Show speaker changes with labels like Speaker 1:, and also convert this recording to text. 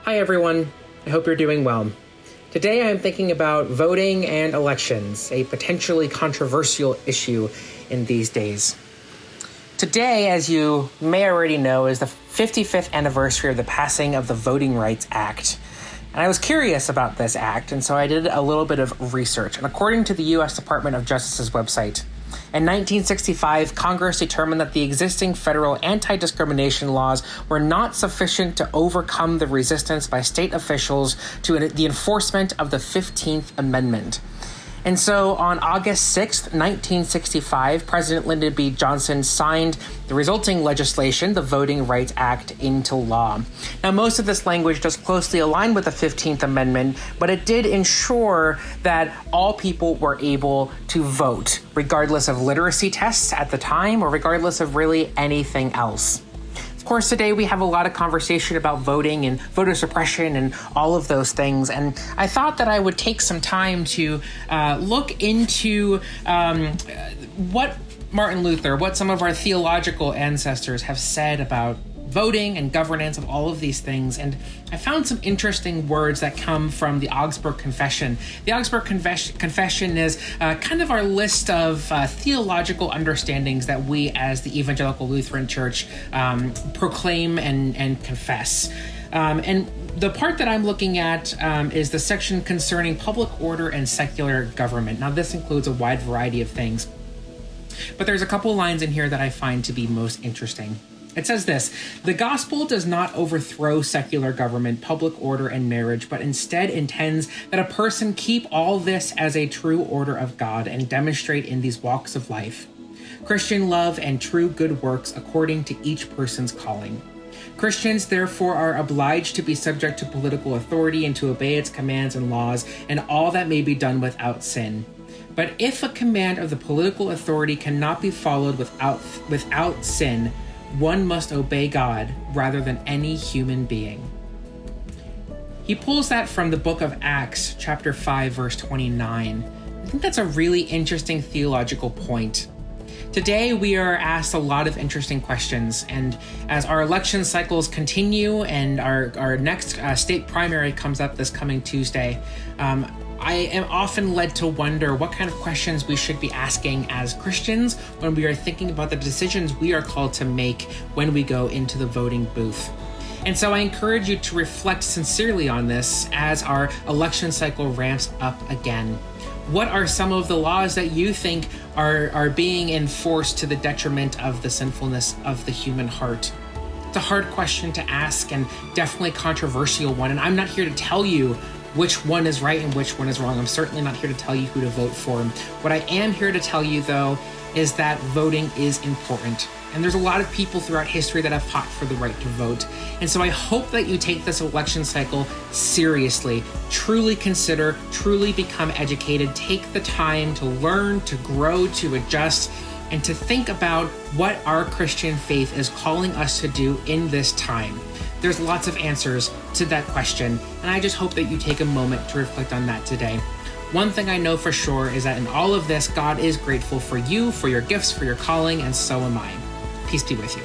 Speaker 1: Hi everyone, I hope you're doing well. Today I'm thinking about voting and elections, a potentially controversial issue in these days. Today, as you may already know, is the 55th anniversary of the passing of the Voting Rights Act. And I was curious about this act, and so I did a little bit of research. And according to the U.S. Department of Justice's website, in 1965, Congress determined that the existing federal anti-discrimination laws were not sufficient to overcome the resistance by state officials to the enforcement of the 15th Amendment. And so on August 6th, 1965, President Lyndon B. Johnson signed the resulting legislation, the Voting Rights Act, into law. Now, most of this language does closely align with the 15th Amendment, but it did ensure that all people were able to vote, regardless of literacy tests at the time or regardless of really anything else. Of course, today we have a lot of conversation about voting and voter suppression and all of those things. And I thought that I would take some time to look into what Martin Luther, what some of our theological ancestors have said about voting and governance of all of these things. And I found some interesting words that come from the Augsburg Confession. The Augsburg Confession is kind of our list of theological understandings that we as the Evangelical Lutheran Church proclaim and confess. And the part that I'm looking at is the section concerning public order and secular government. Now, this includes a wide variety of things, but there's a couple lines in here that I find to be most interesting. It says this: "The gospel does not overthrow secular government, public order, and marriage, but instead intends that a person keep all this as a true order of God and demonstrate in these walks of life Christian love and true good works according to each person's calling. Christians, therefore, are obliged to be subject to political authority and to obey its commands and laws, and all that may be done without sin. But if a command of the political authority cannot be followed without sin, one must obey God rather than any human being." He pulls that from the book of Acts, chapter 5, verse 29. I think that's a really interesting theological point. Today, we are asked a lot of interesting questions, and as our election cycles continue and our next state primary comes up this coming Tuesday, I am often led to wonder what kind of questions we should be asking as Christians when we are thinking about the decisions we are called to make when we go into the voting booth. And so I encourage you to reflect sincerely on this as our election cycle ramps up again. What are some of the laws that you think are being enforced to the detriment of the sinfulness of the human heart? It's a hard question to ask and definitely a controversial one. And I'm not here to tell you which one is right and which one is wrong. I'm certainly not here to tell you who to vote for. What I am here to tell you, though, is that voting is important. And there's a lot of people throughout history that have fought for the right to vote. And so I hope that you take this election cycle seriously, truly consider, truly become educated, take the time to learn, to grow, to adjust, and to think about what our Christian faith is calling us to do in this time. There's lots of answers to that question, and I just hope that you take a moment to reflect on that today. One thing I know for sure is that in all of this, God is grateful for you, for your gifts, for your calling, and so am I. Peace be with you.